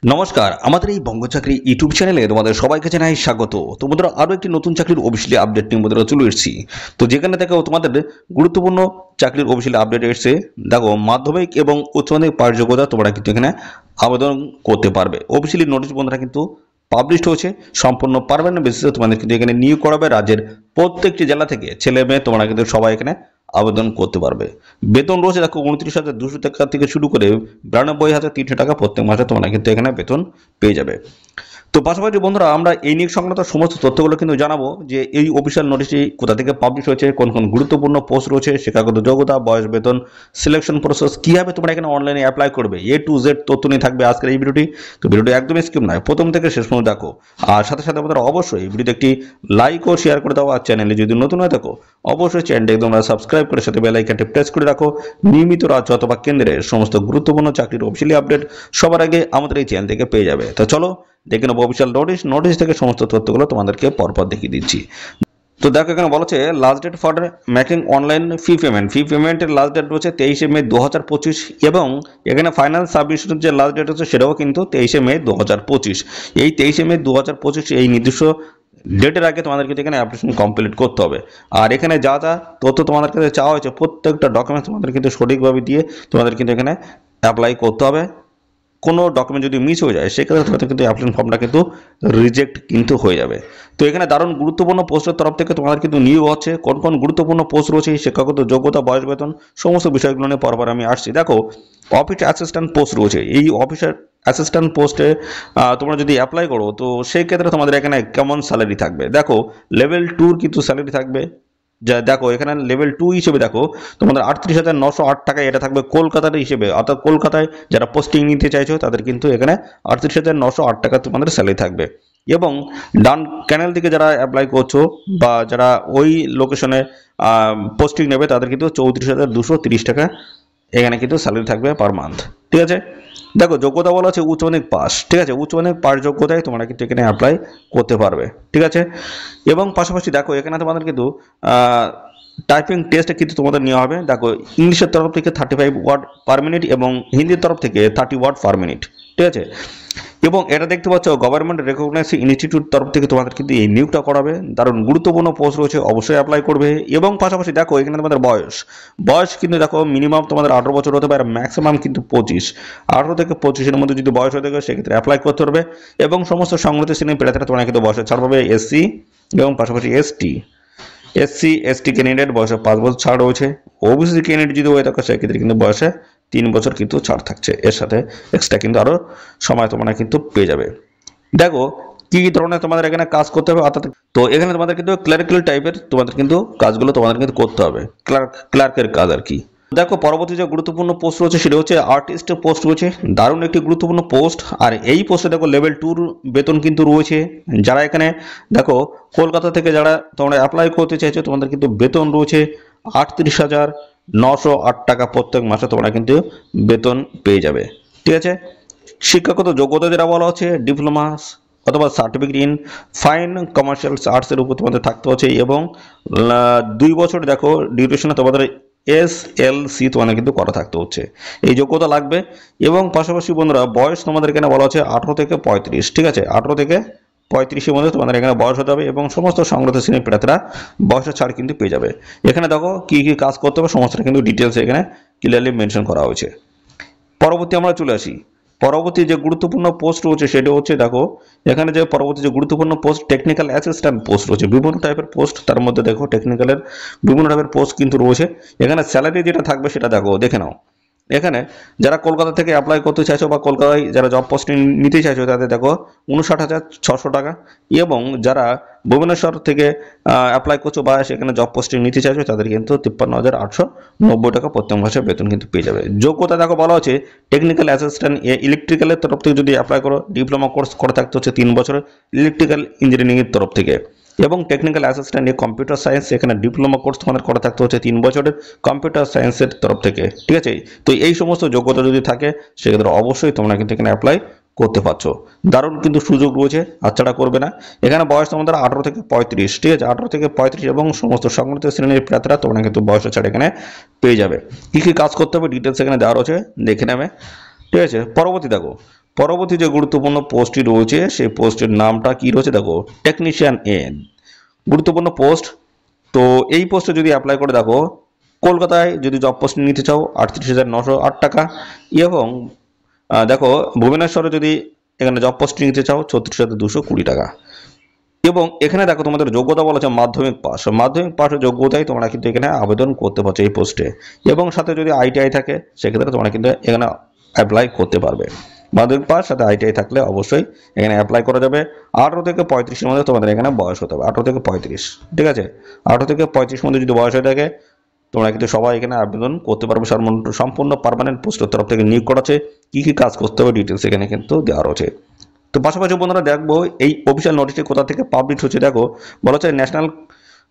নমস্কার, আমাদের এই বঙ্গ চাকরি ইউটিউব চ্যানেলে তোমাদের সবাইকে জানাই স্বাগত। তো বন্ধুরা, আরও একটি নতুন চাকরির অফিসিয়ালি আপডেট নিয়ে বন্ধুরা চলে এসেছি। তো যেখানে দেখো তোমাদের গুরুত্বপূর্ণ চাকরির অফিসিয়ালি আপডেট এসেছে। দেখো, মাধ্যমিক এবং উচ্চ মাধ্যমিক পাশ যোগ্যতা তোমরা কিন্তু এখানে আবেদন করতে পারবে। অফিসিয়ালি নোটিশ বন্ধুরা কিন্তু পাবলিশড হয়েছে। সম্পূর্ণ পার্মানেন্ট বেসিসে তোমাদের কিন্তু এখানে নিয়োগ করাবে। রাজ্যের প্রত্যেকটি জেলা থেকে ছেলে মেয়ে তোমরা কিন্তু সবাই এখানে আবেদন করতে পারবে। বেতন রয়েছে দেখো 29,200 টাকা থেকে শুরু করে 92,300 টাকা প্রত্যেক মাসে তোমরা কিন্তু এখানে বেতন পেয়ে যাবে। তো পাশাপাশি বন্ধুরা, আমরা এই নিয়োগ সংক্রান্ত সমস্ত তথ্যগুলো কিন্তু জানাবো যে এই অফিসিয়াল নোটিশটি কোথা থেকে পাবলিশ হয়েছে, কোন কোন গুরুত্বপূর্ণ পোস্ট রয়েছে, শিক্ষাগত যোগ্যতা, বয়স, বেতন, সিলেকশন প্রসেস, কিভাবে তোমরা এখানে অনলাইনে অ্যাপ্লাই করবে, A to Z তথ্য নিয়ে থাকবে আজকের এই ভিডিওটি। তো ভিডিওটি একদমই স্কিপ নয়, প্রথম থেকে শেষ পর্যন্ত দেখো। আর সাথে সাথে বন্ধুরা অবশ্যই এই ভিডিওতে একটি লাইক ও শেয়ার করে দাও। আর চ্যানেলে যদি নতুন হয়ে থাকো অবশ্যই চ্যানেলটি একদম সাবস্ক্রাইব করে সাথে বেল আইকনটি প্রেস করে রাখো। নিয়মিত রাজ্য অথবা কেন্দ্রের সমস্ত গুরুত্বপূর্ণ চাকরির অফিসিয়ালি আপডেট সবার আগে আমাদের এই চ্যানেল থেকে পেয়ে যাবে। তো চলো দেখে নেবো অফিসিয়াল নোটিশ থেকে সমস্ত তথ্যগুলো তোমাদেরকে পরপর দেখিয়ে দিচ্ছি। তো দেখো, এখানে বলা হচ্ছে last date for making online fee পেমেন্টের লাস্ট ডেট রয়েছে 23শে মে 2025 এবং এখানে ফাইনাল সাবমিশনের যে লাস্ট ডেট হচ্ছে সেটাও কিন্তু 23শে মে 2025। এই 23শে মে 2025 এই নির্দিষ্ট ডেটের আগে তোমাদের কিন্তু এখানে অ্যাপ্লিকেশন কমপ্লিট করতে হবে। আর এখানে যা যা তথ্য তোমাদের কাছে চাওয়া হয়েছে প্রত্যেকটা ডকুমেন্টস তোমাদের কিন্তু সঠিকভাবে দিয়ে তোমাদের কিন্তু এখানে অ্যাপ্লাই করতে হবে। কোনো ডকুমেন্ট যদি মিস হয়ে যায় সেক্ষেত্রে তোমাদের কিন্তু অ্যাপ্লিকেশন ফর্মটা কিন্তু রিজেক্ট কিন্তু হয়ে যাবে। তো এখানে দারুণ গুরুত্বপূর্ণ পোস্টের তরফ থেকে তোমাদের কিন্তু নিয়োগ হচ্ছে। কোন কোন গুরুত্বপূর্ণ পোস্ট রয়েছে, শিক্ষাগত যোগ্যতা, বয়স, বেতন, সমস্ত বিষয়গুলো নিয়ে পরপর আমি আসছি। দেখো, অফিস অ্যাসিস্ট্যান্ট পোস্ট রয়েছে। এই অফিসের অ্যাসিস্ট্যান্ট পোস্টে তোমরা যদি অ্যাপ্লাই করো তো সেই ক্ষেত্রে তোমাদের এখানে কেমন স্যালারি থাকবে। দেখো, লেভেল 2 কিন্তু স্যালারি থাকবে। যা দেখো এখানে লেভেল 2 হিসেবে দেখো তোমাদের 38,908 টাকা এটা থাকবে কলকাতার হিসেবে। অর্থাৎ কলকাতায় যারা পোস্টিং নিতে চাইছো তাদের কিন্তু এখানে 38,908 টাকা তোমাদের স্যালারি থাকবে। এবং ডান ক্যানেল থেকে যারা অ্যাপ্লাই করছো বা যারা ওই লোকেশনে পোস্টিং নেবে তাদের কিন্তু 34,230 টাকা এখানে কিন্তু স্যালারি থাকবে পার মান্থ। ঠিক আছে। দেখো, যোগ্যতা বলা আছে উচ্চ মাধ্যমিক পাস। ঠিক আছে, উচ্চ মাধ্যমিক পাস যোগ্যতায় তোমরা কিন্তু এখানে অ্যাপ্লাই করতে পারবে। ঠিক আছে। এবং পাশাপাশি দেখো এখানে তোমাদের কিন্তু টাইপিং টেস্টে কিন্তু তোমাদের নেওয়া হবে। দেখো, ইংলিশের তরফ থেকে 35 ওয়ার্ড পার মিনিট এবং হিন্দির তরফ থেকে 30 ওয়ার্ড পার মিনিট। ঠিক আছে। এবং এটা দেখতে পাচ্ছ গভর্নমেন্ট রেকগনাইজ ইনস্টিটিউট তরফ থেকে তোমাদের কিন্তু এই নিয়োগটা করাবে। দারুণ গুরুত্বপূর্ণ পোস্ট রয়েছে, অবশ্যই অ্যাপ্লাই করবে। এবং পাশাপাশি দেখো এখানে তোমাদের বয়স কিন্তু দেখো মিনিমাম তোমাদের 18 বছর হতে পারে, ম্যাক্সিমাম কিন্তু 25। 18 থেকে 25-এর মধ্যে যদি বয়স হয়ে থাকে সেক্ষেত্রে অ্যাপ্লাই করতে পারবে। এবং সমস্ত সংগঠিত শ্রেণীর প্রার্থীরা তোমরা কিন্তু বয়সে ছাড় পাবে। এসসি এবং পাশাপাশি এসটি ক্যান্ডিডেট বয়সে 5 বছর ছাড় রয়েছে। ওবিসি ক্যান্ডিডেট যদি হয়ে থাকে সেক্ষেত্রে কিন্তু বয়সে 3 বছর কিন্তু ছাড় থাকছে। এর সাথে এক্সট্রা কিন্তু আরো সময় তোমরা কিন্তু পেয়ে যাবে। দেখো কি ধরনের তোমাদের এখানে কাজ করতে হবে। অর্থাৎ তো এখানে তোমাদের কিন্তু ক্লারিক্যাল টাইপের তোমাদের কিন্তু কাজগুলো তোমাদের কিন্তু করতে হবে, ক্লার্কের কাজ আর কি। দেখো, পরবর্তী যে গুরুত্বপূর্ণ পোস্ট রয়েছে সেটা হচ্ছে আর্টিস্টের পোস্ট রয়েছে। দারুণ একটি গুরুত্বপূর্ণ পোস্ট। আর এই পোস্টে দেখো লেভেল 2 বেতন কিন্তু রয়েছে। যারা এখানে দেখো কলকাতা থেকে যারা তোমরা অ্যাপ্লাই করতে চাইছো তোমাদের কিন্তু বেতন রয়েছে 38,908 টাকা প্রত্যেক মাসে তোমরা কিন্তু বেতন পেয়ে যাবে। ঠিক আছে। শিক্ষাগত যোগ্যতা যেটা বলা হচ্ছে ডিপ্লোমা অথবা সার্টিফিকেট ইন ফাইন কমার্শিয়াল আর্টসের উপর তোমাদের থাকতে হচ্ছে। এবং 2 বছর দেখো ডিউরেশনে তোমাদের SLC তোমাদের কিন্তু করা থাকতে হচ্ছে, এই যোগ্যতা লাগবে। এবং পাশাপাশি বন্ধুরা বয়স তোমাদের এখানে বলা হচ্ছে 18 থেকে 35। ঠিক আছে, 18 থেকে 35-এর মধ্যে তোমাদের এখানে বয়স হতে হবে। এবং সমস্ত সংগঠিত শ্রেণীর প্রার্থীরা বয়সের ছাড় কিন্তু পেয়ে যাবে। এখানে দেখো কি কি কাজ করতে হবে সমস্তটা কিন্তু ডিটেলস এখানে ক্লিয়ারলি মেনশন করা হয়েছে। পরবর্তী আমরা চলে আসি। পরবর্তী যে গুরুত্বপূর্ণ পোস্ট রয়েছে সেটা হচ্ছে দেখো এখানে যে পরবর্তী যে গুরুত্বপূর্ণ পোস্ট টেকনিক্যাল অ্যাসিস্ট্যান্ট পোস্ট রয়েছে। বিভিন্ন টাইপের পোস্ট, তার মধ্যে দেখো টেকনিক্যালের বিভিন্ন টাইপের পোস্ট কিন্তু রয়েছে। এখানে স্যালারি যেটা থাকবে সেটা দেখো দেখে নাও। এখানে যারা কলকাতা থেকে অ্যাপ্লাই করতে চাইছো বা কলকাতায় যারা জব পোস্টিং নিতে চাইছো তাদের দেখো 59,600 টাকা। এবং যারা ভুবনেশ্বর থেকে অ্যাপ্লাই করছো বা সেখানে জব পোস্টিং নিতে চাইছো তাদের কিন্তু 53,890 টাকা প্রত্যেক মাসে বেতন কিন্তু পেয়ে যাবে। যোগ্যতা দেখো বলা হচ্ছে টেকনিক্যাল অ্যাসিস্ট্যান্ট ইলেকট্রিক্যালের তরফ থেকে যদি অ্যাপ্লাই করো ডিপ্লোমা কোর্স করে থাকতে হচ্ছে 3 বছরের ইলেকট্রিক্যাল ইঞ্জিনিয়ারিংয়ের তরফ থেকে। এবং technical assistant in computer science এখানে ডিপ্লোমা কোর্স তোমাদের করা থাকতে হচ্ছে 3 বছরের কম্পিউটার সায়েন্সের তরফ থেকে। ঠিক আছে। তো এই সমস্ত যোগ্যতা যদি থাকে সেক্ষেত্রে অবশ্যই তোমরা কিন্তু এখানে অ্যাপ্লাই করতে পারছো। দারুণ কিন্তু সুযোগ রয়েছে, হাতছাড়া করবে না। এখানে বয়স তোমাদের 18 থেকে 35। ঠিক আছে, 18 থেকে 35 এবং সমস্ত সংগঠিত শ্রেণীর প্রার্থীরা তোমরা কিন্তু বয়সের ছাড় এখানে পেয়ে যাবে। কি কি কাজ করতে হবে ডিটেলস এখানে দেওয়া রয়েছে, দেখে নেবে। ঠিক আছে। পরবর্তী দেখো, পরবর্তী যে গুরুত্বপূর্ণ পোস্টটি রয়েছে সেই পোস্টের নামটা কি রয়েছে দেখো, টেকনিশিয়ান এ। গুরুত্বপূর্ণ পোস্ট। তো এই পোস্টে যদি অ্যাপ্লাই করে দেখো, কলকাতায় যদি জব পোস্ট নিতে চাও 38,908 টাকা, এবং দেখো ভুবনেশ্বরে যদি এখানে জব পোস্ট নিতে চাও 36,220 টাকা। এবং এখানে দেখো তোমাদের যোগ্যতা বলা আছে মাধ্যমিক পাস। মাধ্যমিক পাসের যোগ্যতায় তোমরা কিন্তু এখানে আবেদন করতে পারছো এই পোস্টে, এবং সাথে যদি আইটিআই থাকে সেক্ষেত্রে তোমরা কিন্তু এখানে অ্যাপ্লাই করতে পারবে। মাধ্যমিক পাস সাথে আইটিআই থাকলে অবশ্যই এখানে অ্যাপ্লাই করা যাবে। 18 থেকে 35-এর মধ্যে তোমাদের এখানে বয়স হতে হবে, 18 থেকে 35, ঠিক আছে। 18 থেকে 35 মধ্যে যদি বয়স হয়ে থাকে তোমরা কিন্তু সবাই এখানে আবেদন করতে পারবে। সম্পূর্ণ পার্মানেন্ট পোস্টের তরফ থেকে নিয়োগ করা আছে। কী কী কাজ করতে হবে ডিটেলস এখানে কিন্তু দেওয়া রয়েছে। তো পাশাপাশি বন্ধুরা দেখবো এই অফিসিয়াল নোটিশটি কোথা থেকে পাবলিশ হচ্ছে। দেখো বলা হচ্ছে national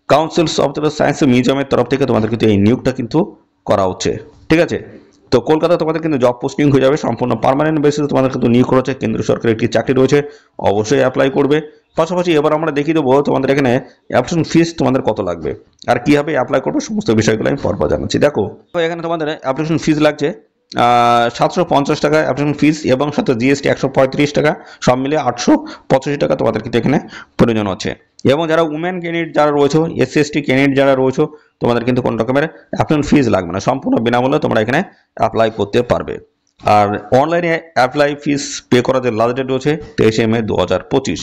council's of the science মিউজিয়ামের তরফ থেকে তোমাদের কিন্তু এই নিয়োগটা কিন্তু করা হচ্ছে, ঠিক আছে। তো কলকাতায় তোমাদের কিন্তু জব পোস্টিং হয়ে যাবে, সম্পূর্ণ পার্মানেন্ট বেসিসে তোমাদের কিন্তু নিয়োগ করা হচ্ছে। কেন্দ্র সরকারের একটি চাকরি রয়েছে, অবশ্যই অ্যাপ্লাই করবে। পাশাপাশি এবার আমরা দেখিয়ে দেবো তোমাদের এখানে অ্যাপ্লিকেশন ফিস তোমাদের কত লাগবে আর কীভাবে অ্যাপ্লাই করবে, সমস্ত বিষয়গুলো আমি পরপর জানাচ্ছি। দেখো এখানে তোমাদের অ্যাপ্লিকেশন ফিস লাগছে 750 টাকা অ্যাপ্লিকেশন ফিস, এবং সাথে জিএসটি 135 টাকা, সব মিলিয়ে 885 টাকা তোমাদের কিন্তু এখানে প্রয়োজন হচ্ছে। এবং যারা উমেন ক্যান্ডিডেট যারা রয়েছে, SC/ST ক্যান্ডিডেট যারা রয়েছে, তোমাদের কিন্তু কোনো রকমের অ্যাপ্লিকেশন ফিস লাগবে না, সম্পূর্ণ বিনামূল্যে তোমরা এখানে অ্যাপ্লাই করতে পারবে। আর অনলাইনে অ্যাপ্লাই ফিস পে করার যে লাস্ট ডেট রয়েছে 23শে মে 2025।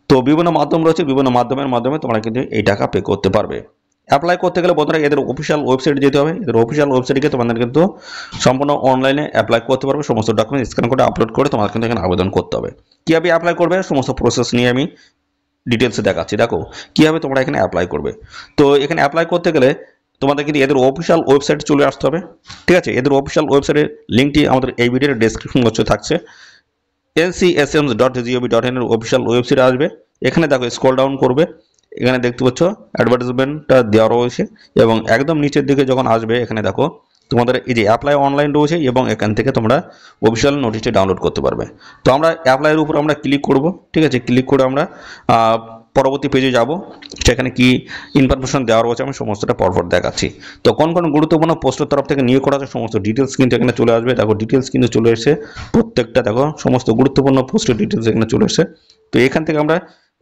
তো বিভিন্ন মাধ্যম রয়েছে, বিভিন্ন মাধ্যমের মাধ্যমে তোমরা কিন্তু এই টাকা পে করতে পারবে। অ্যাপ্লাই করতে গেলে বন্ধুরা এদের অফিসিয়াল ওয়েবসাইটে যেতে হবে। এদের অফিসিয়াল ওয়েবসাইটে তোমাদের কিন্তু সম্পূর্ণ অনলাইনে অ্যাপ্লাই করতে পারবে। সমস্ত ডকুমেন্ট স্ক্যান করে আপলোড করে তোমাদের কিন্তু এখানে আবেদন করতে হবে। কীভাবে অ্যাপ্লাই করবে সমস্ত প্রসেস নিয়ে আমি ডিটেলসে দেখাচ্ছি। দেখো কীভাবে তোমরা এখানে অ্যাপ্লাই করবে। তো এখানে অ্যাপ্লাই করতে গেলে তোমাদের কিন্তু এদের অফিসিয়াল ওয়েবসাইট চলে আসতে হবে, ঠিক আছে। এদের অফিসিয়াল ওয়েবসাইটের লিঙ্কটি আমাদের এই ভিডিওর ডেসক্রিপশন বক্সে থাকছে। ncsms.gov.in এর অফিসিয়াল ওয়েবসাইট আসবে। এখানে দেখো স্ক্রল ডাউন করবে, এখানে দেখতে পাচ্ছ অ্যাডভার্টাইজমেন্টটা দেওয়া রয়েছে, এবং একদম নিচের দিকে যখন আসবে এখানে দেখো তোমাদের এই যে অ্যাপ্লাই অনলাইন রয়েছে, এবং এখান থেকে তোমরা অফিসিয়াল নোটিশটি ডাউনলোড করতে পারবে। তো আমরা অ্যাপ্লাইয়ের উপর আমরা ক্লিক করব, ঠিক আছে। ক্লিক করে আমরা পরবর্তী পেজে যাব, সেখানে কি ইনফরমেশন দেওয়া রয়েছে আমি সমস্তটা পরপর দেখাচ্ছি। তো কোন কোন গুরুত্বপূর্ণ পোস্টের তরফ থেকে নিয়োগ করা আছে সমস্ত ডিটেলস কিন্তু এখানে চলে আসবে। দেখো ডিটেলস কিন্তু চলে এসেছে প্রত্যেকটা, দেখো সমস্ত গুরুত্বপূর্ণ পোস্টের ডিটেলস এখানে চলে এসেছে। তো এখান থেকে আমরা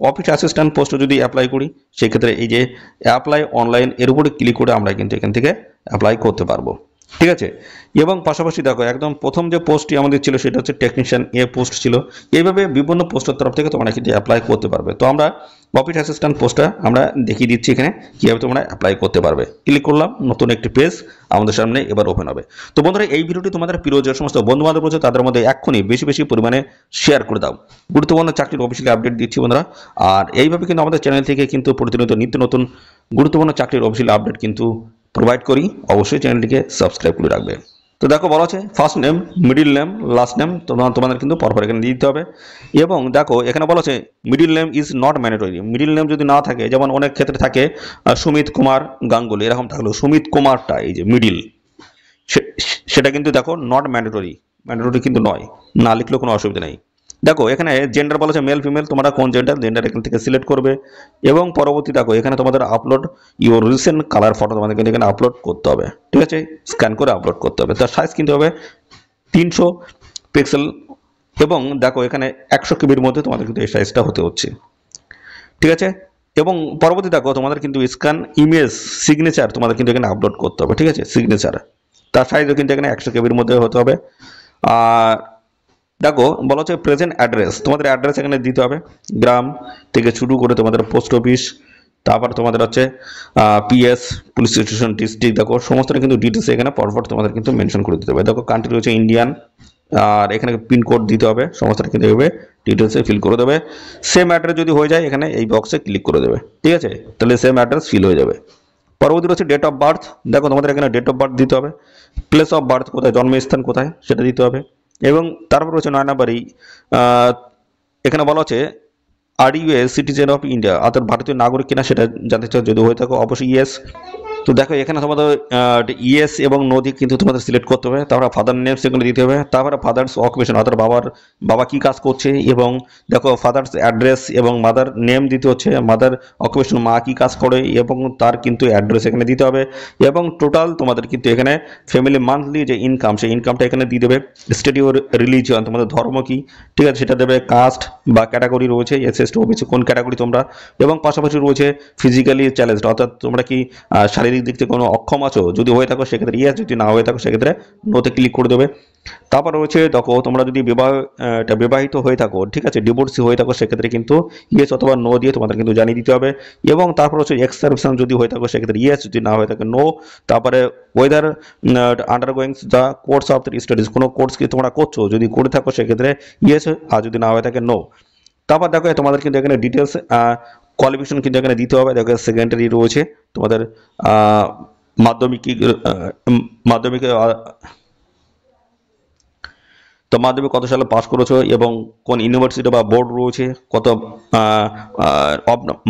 অফিস অ্যাসিস্ট্যান্ট পোস্টে যদি অ্যাপ্লাই করি সেক্ষেত্রে এই যে অ্যাপ্লাই অনলাইন এর উপরে ক্লিক করে আমরা কিন্তু এখান থেকে অ্যাপ্লাই করতে পারবো, ঠিক আছে। এবং পাশাপাশি দেখো একদম প্রথম যে পোস্টটি আমাদের ছিল সেটা হচ্ছে টেকনিশিয়ান এ পোস্ট ছিল। এইভাবে বিভিন্ন পোস্টের তরফ থেকে তোমরা কিন্তু অ্যাপ্লাই করতে পারবে। তো আমরা অফিস অ্যাসিস্ট্যান্ট পোস্টটা আমরা দেখিয়ে দিচ্ছি এখানে কীভাবে তোমরা অ্যাপ্লাই করতে পারবে। ক্লিক করলাম, নতুন একটি পেজ আমাদের সামনে এবার ওপেন হবে। তো বন্ধুরা এই ভিডিওটি তোমাদের প্রিয় যে সমস্ত বন্ধুবান্ধব রয়েছে তাদের মধ্যে এক্ষুনি বেশি বেশি পরিমাণে শেয়ার করে দাও। গুরুত্বপূর্ণ চাকরির অফিসিয়ালি আপডেট দিচ্ছি বন্ধুরা। আর এইভাবে কিন্তু আমাদের চ্যানেল থেকে কিন্তু প্রতিনিয়ত নিত্য নতুন গুরুত্বপূর্ণ চাকরির অফিসিয়ালি আপডেট কিন্তু প্রোভাইড করি। অবশ্যই চ্যানেলটিকে সাবস্ক্রাইব করে রাখবে। তো দেখো বলা আছে first name, middle name, last name তোমাদের কিন্তু পরপর এখানে দিতে হবে। এবং দেখো এখানে বলা আছে middle name is not mandatory. Middle name যদি না থাকে, যেমন অনেক ক্ষেত্রে থাকে সুমিত কুমার গাঙ্গুলি, এরকম থাকলো সুমিত কুমারটা এই যে মিডিল, সেটা কিন্তু দেখো নট ম্যান্ডেটরি, ম্যান্ডেটরি কিন্তু নয়, না লিখলেও কোনো অসুবিধা নেই। দেখো এখানে জেন্ডার বলা আছে মেল ফিমেল, তোমরা কোন জেন্ডার এখান থেকে সিলেক্ট করবে। এবং পরবর্তী দেখো এখানে তোমাদের upload your recent colour photo তোমাদের কিন্তু এখানে আপলোড করতে হবে, ঠিক আছে। স্ক্যান করে আপলোড করতে হবে। তার সাইজ কিন্তু হবে 300 পিক্সেল, এবং দেখো এখানে 100 কেবির মধ্যে তোমাদের কিন্তু এই সাইজটা হতে হচ্ছে, ঠিক আছে। এবং পরবর্তী দেখো তোমাদের কিন্তু স্ক্যান ইমেজ সিগনেচার তোমাদের কিন্তু এখানে আপলোড করতে হবে, ঠিক আছে। সিগনেচার তার সাইজও কিন্তু এখানে 100 কেবির মধ্যে হতে হবে। আর দেখো বলা হচ্ছে প্রেজেন্ট অ্যাড্রেস, তোমাদের অ্যাড্রেস এখানে দিতে হবে, গ্রাম থেকে শুরু করে তোমাদের পোস্ট অফিস, তারপর তোমাদের হচ্ছে PS, পুলিশ স্টেশন, ডিস্ট্রিক্ট, দেখো সমস্তটা কিন্তু ডিটেলস এখানে পরপর তোমাদের কিন্তু মেনশন করে দিতে হবে। দেখো কান্ট্রি রয়েছে ইন্ডিয়ান, আর এখানে পিনকোড দিতে হবে, সমস্তটা কিন্তু এভাবে ডিটেলসে ফিল করে দেবে। সেম অ্যাড্রেস যদি হয়ে যায় এখানে এই বক্সে ক্লিক করে দেবে, ঠিক আছে, তাহলে সেম অ্যাড্রেস ফিল হয়ে যাবে। পরবর্তী হচ্ছে ডেট অফ বার্থ, দেখো তোমাদের এখানে ডেট অফ বার্থ দিতে হবে, প্লেস অফ বার্থ কোথায়, জন্মস্থান কোথায় সেটা দিতে হবে। এবং তারপর হচ্ছে 9 নম্বরই এখানে বলা হচ্ছে are U a citizen of India, অর্থাৎ ভারতীয় নাগরিক কিনা সেটা জানতে চাও, যদি হয়ে থাকো অবশ্যই ইয়েস, তো দেখো এখানে তোমাদের ইয়েস এবং নো দিয়ে কিন্তু তোমাদের সিলেক্ট করতে হবে। তারপরে ফাদার নেম সেগুলো দিতে হবে। তারপরে ফাদার্স অকুপেশন অর্থাৎ বাবা কি কাজ করছে, এবং দেখো ফাদার্স অ্যাড্রেস এবং মাদার নেম দিতে হচ্ছে, মাদার অকুপেশন মা কি কাজ করে এবং তার কিন্তু অ্যাড্রেস এখানে দিতে হবে। এবং টোটাল তোমাদের কিন্তু এখানে ফ্যামিলি মান্থলি যে ইনকাম, সেই ইনকামটা এখানে দিয়ে দেবে। স্টেট ইউর রিলিজিয়ন, তোমাদের ধর্ম কি, ঠিক আছে, সেটা দেবে। কাস্ট বা ক্যাটাগরি রয়েছে, এসএসটি ওবিসি কোন ক্যাটাগরি তোমরা, এবং পাশাপাশি রয়েছে ফিজিক্যালি চ্যালেঞ্জ অর্থাৎ তোমরা কি শারীরিক দিক থেকে কোনো অক্ষম আছো, যদি হয়ে থাকো সেক্ষেত্রে ইয়েস, যদি না হয়ে থাকো সেক্ষেত্রে নোতে ক্লিক করে দেবে। তারপর রয়েছে দেখো তোমরা যদি বিবাহিত হয়ে থাকো, ঠিক আছে, ডিভোর্সি হয়ে থাকো, সেক্ষেত্রে কিন্তু ইয়েস অথবা নো দিয়ে তোমাদের কিন্তু জানিয়ে দিতে হবে। এবং তারপর হচ্ছে এক্স সার্ভিসম্যান যদি হয়ে থাকো সেক্ষেত্রে ইয়েস, যদি না হয়ে থাকে নো। তারপরে weather undergoing the course of the studies, কোনো কোর্স কি তোমরা করছো, যদি করে থাকো সেক্ষেত্রে ইয়েস, আর যদি না হয়ে থাকে নো। তারপর দেখো তোমাদের কিন্তু এখানে ডিটেলস কোয়ালিফিকেশন কিন্তু এখানে দিতে হবে। দেখো সেকেন্ডারি রয়েছে তোমাদের মাধ্যমিক মাধ্যমিক তো মাধ্যমিক কত সালে পাস করেছো এবং কোন ইউনিভার্সিটি বা বোর্ড রয়েছে, কত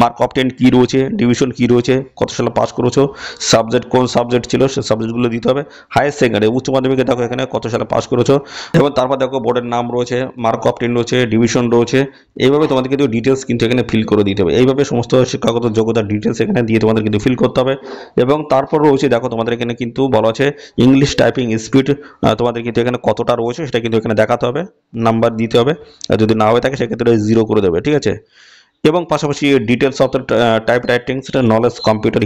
মার্ক অবটেন কি রয়েছে, ডিভিশন কি রয়েছে, কত সালে পাস করেছো, সাবজেক্ট কোন সাবজেক্ট ছিল সেই সাবজেক্টগুলো দিতে হবে। হায়ার সেকেন্ডারি উচ্চ মাধ্যমিকে দেখো এখানে কত সালে পাস করেছো, এবং তারপর দেখো বোর্ডের নাম রয়েছে, মার্ক অবটেন রয়েছে, ডিভিশন রয়েছে। এইভাবে তোমাদের কিন্তু ডিটেলস কিন্তু এখানে ফিল করে দিতে হবে। এইভাবে সমস্ত শিক্ষাগত যোগ্যতার ডিটেলস এখানে দিয়ে তোমাদের কিন্তু ফিল করতে হবে। এবং তারপর রয়েছে দেখো তোমাদের এখানে কিন্তু বলা আছে ইংলিশ টাইপিং স্পিড, তোমাদের কিন্তু এখানে কতটা রয়েছে সেটা কিন্তু এখানে দেখাতে হবে, নাম্বার দিতে হবে। আর যদি না হয়ে থাকে সেক্ষেত্রে 0 করে দেবে, ঠিক আছে। এবং পাশাপাশি details of the type writing, সেটা নলেজ কম্পিউটার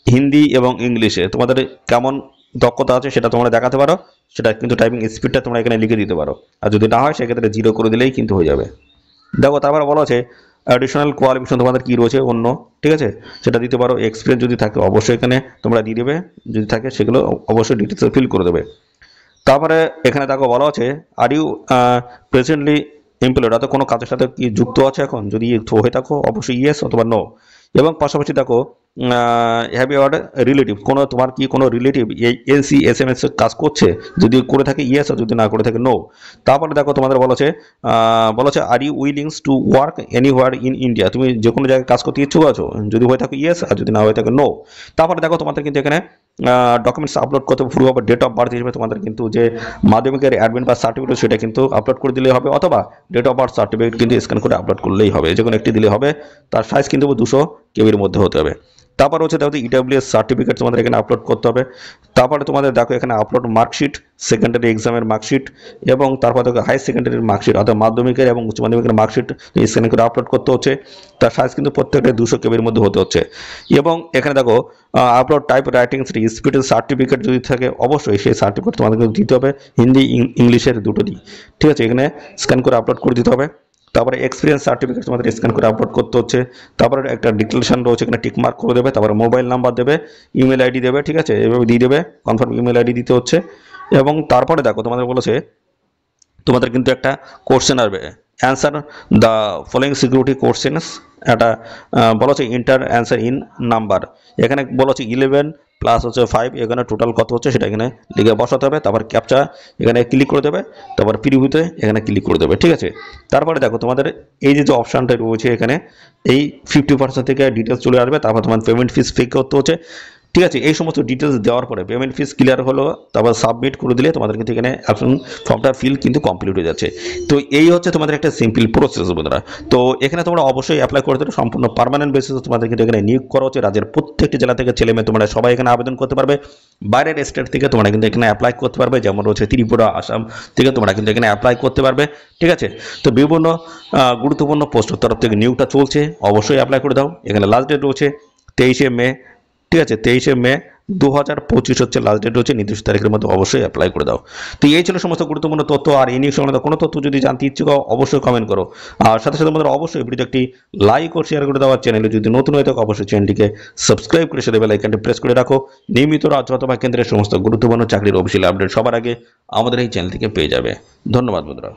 হিন্দি এবং ইংলিশে তোমাদের কেমন দক্ষতা আছে সেটা তোমরা দেখাতে পারো, সেটা কিন্তু টাইপিং স্পিডটা তোমরা এখানে লিখে দিতে পারো। আর যদি না হয় সেক্ষেত্রে 0 করে দিলেই কিন্তু হয়ে যাবে। দেখো তারপর বলা আছে অ্যাডিশনাল কোয়ালিফিকেশন তোমাদের কি রয়েছে অন্য, ঠিক আছে, সেটা দিতে পারো। এক্সপিরিয়েন্স যদি থাকে অবশ্যই এখানে তোমরা দিয়ে দেবে, যদি থাকে সেগুলো অবশ্যই ডিটেলসে ফিল করে দেবে। তারপরে এখানে দেখো বলা আছে আর ইউ প্রেজেন্টলি এমপ্লয়েড, অর্থাৎ কোনো কাজের সাথে কি যুক্ত আছে এখন, যদি হয়ে থাকো অবশ্যই ইয়েস অথবা নো। এবং পাশাপাশি দেখো হ্যাভ ইউ রিলেটিভ, কোনো তোমার কি কোনো রিলেটিভ এই NCSMS কাজ করছে, যদি করে থাকে ইয়েস, আর যদি না করে থাকে নো। তারপরে দেখো তোমাদের বলা আছে are you willing to work anywhere in India, তুমি যে কোনো জায়গায় কাজ করতে ইচ্ছুক আছো, যদি হয়ে থাকে ইয়েস, আর যদি না হয়ে থাকে নো। তারপরে দেখো তোমাদের কিন্তু এখানে ডকুমেন্টস আপলোড করতে proof of date of birth হিসেবে তোমাদের কিন্তু যে মাধ্যমিকের অ্যাডমিট বা সার্টিফিকেট সেটা কিন্তু আপলোড করে দিলেই হবে, অথবা ডেট অফ বার্থ সার্টিফিকেট কিন্তু স্ক্যান করে আপলোড করলেই হবে, যে কোনো একটি দিলে হবে। তার সাইজ কিন্তু 200 কেবির মধ্যে হতে হবে। তারপর হচ্ছে দেখো EWS সার্টিফিকেট তোমাদের এখানে আপলোড করতে হবে। তারপরে তোমাদের দেখো এখানে আপলোড মার্কশিট, সেকেন্ডারি এক্সামের মার্কশিট, এবং তারপর দেখো হাই সেকেন্ডারির মার্কশিট অর্থাৎ মাধ্যমিকের এবং উচ্চ মাধ্যমিকের মার্কশিট স্ক্যান করে আপলোড করতে হচ্ছে। তার সাইজ কিন্তু প্রত্যেকটা 200 কেবির মধ্যে হতে হচ্ছে। এবং এখানে দেখো আপলোড টাইপ রাইটিং স্পিডের সার্টিফিকেট যদি থাকে অবশ্যই সেই সার্টিফিকেট তোমাদের কিন্তু দিতে হবে, হিন্দি ইংলিশের দুটোই, ঠিক আছে, এখানে স্ক্যান করে আপলোড করে দিতে হবে। তারপরে এক্সপিরিয়েন্স সার্টিফিকেট তোমাদের স্ক্যান করে আপলোড করতে হচ্ছে। তারপরে একটা ডিক্লারেশন রয়েছে, এখানে টিক মার্ক করে দেবে। তারপরে মোবাইল নাম্বার দেবে, ইমেল আইডি দেবে, ঠিক আছে, এভাবে দিয়ে দেবে, কনফার্ম ইমেল আইডি দিতে হচ্ছে। এবং তারপরে দেখো তোমাদের বলেছে তোমাদের কিন্তু একটা কোশ্চেন আসবে, answer the following security questions, একটা বলা হচ্ছে ইন্টার অ্যান্সার ইন নাম্বার, এখানে বলা হচ্ছে 11 প্লাস হচ্ছে 5, এখানে টোটাল কত হচ্ছে সেটা এখানে লিখে বসাতে হবে। তারপর ক্যাপচা এখানে ক্লিক করে দেবে, তারপর প্রিভিউতে এখানে ক্লিক করে দেবে, ঠিক আছে। তারপরে দেখো তোমাদের এই যে অপশানটা রয়েছে এখানে এই 50% থেকে ডিটেলস চলে আসবে। তারপর তোমার পেমেন্ট ফিস পে করতে হচ্ছে, ঠিক আছে। এই সমস্ত ডিটেলস দেওয়ার পরে পেমেন্ট ফিস ক্লিয়ার হলো, তারপর সাবমিট করে দিলে তোমাদের কিন্তু এখানে অপশন ফর্মটা ফিল কিন্তু কমপ্লিট হয়ে যাচ্ছে। তো এই হচ্ছে তোমাদের একটা সিম্পল প্রসেস বন্ধুরা। তো এখানে তোমরা অবশ্যই অ্যাপ্লাই করে দেবে, সম্পূর্ণ পার্মানেন্ট বেসিসে তোমাদের কিন্তু এখানে নিয়োগ করা হচ্ছে। রাজ্যের প্রত্যেকটি জেলা থেকে ছেলে মেয়ে তোমরা সবাই এখানে আবেদন করতে পারবে। বাইরের স্টেট থেকে তোমরা কিন্তু এখানে অ্যাপ্লাই করতে পারবে, যেমন রয়েছে ত্রিপুরা, আসাম থেকে তোমরা কিন্তু এখানে অ্যাপ্লাই করতে পারবে, ঠিক আছে। তো বিভিন্ন গুরুত্বপূর্ণ পোস্টের তরফ থেকে নিয়োগটা চলছে, অবশ্যই অ্যাপ্লাই করে দাও। এখানে লাস্ট ডেট রয়েছে 23শে মে, ঠিক আছে, 23শে মে 2025 হচ্ছে লাস্ট ডেট রয়েছে, নির্দিষ্ট তারিখের মধ্যে অবশ্যই অ্যাপ্লাই করে দাও। তো এই ছিল সমস্ত গুরুত্বপূর্ণ তথ্য। আর এই নিয়ে সংক্রান্ত কোনো তথ্য যদি জানতে ইচ্ছুক অবশ্যই কমেন্ট করো। আর সাথে সাথে আমাদের অবশ্যই ভিডিওতে একটি লাইক ও শেয়ার করে দেওয়ার, চ্যানেলে যদি নতুন হয়ে থাকো অবশ্যই চ্যানেলটিকে সাবস্ক্রাইব করে সেটা বেল আইকনটি প্রেস করে রাখো। নিয়মিত রাজ্য অথবা কেন্দ্রের সমস্ত গুরুত্বপূর্ণ চাকরির অফিসিয়াল আপডেট সবার আগে আমাদের এই চ্যানেল থেকে পেয়ে যাবে। ধন্যবাদ বন্ধুরা।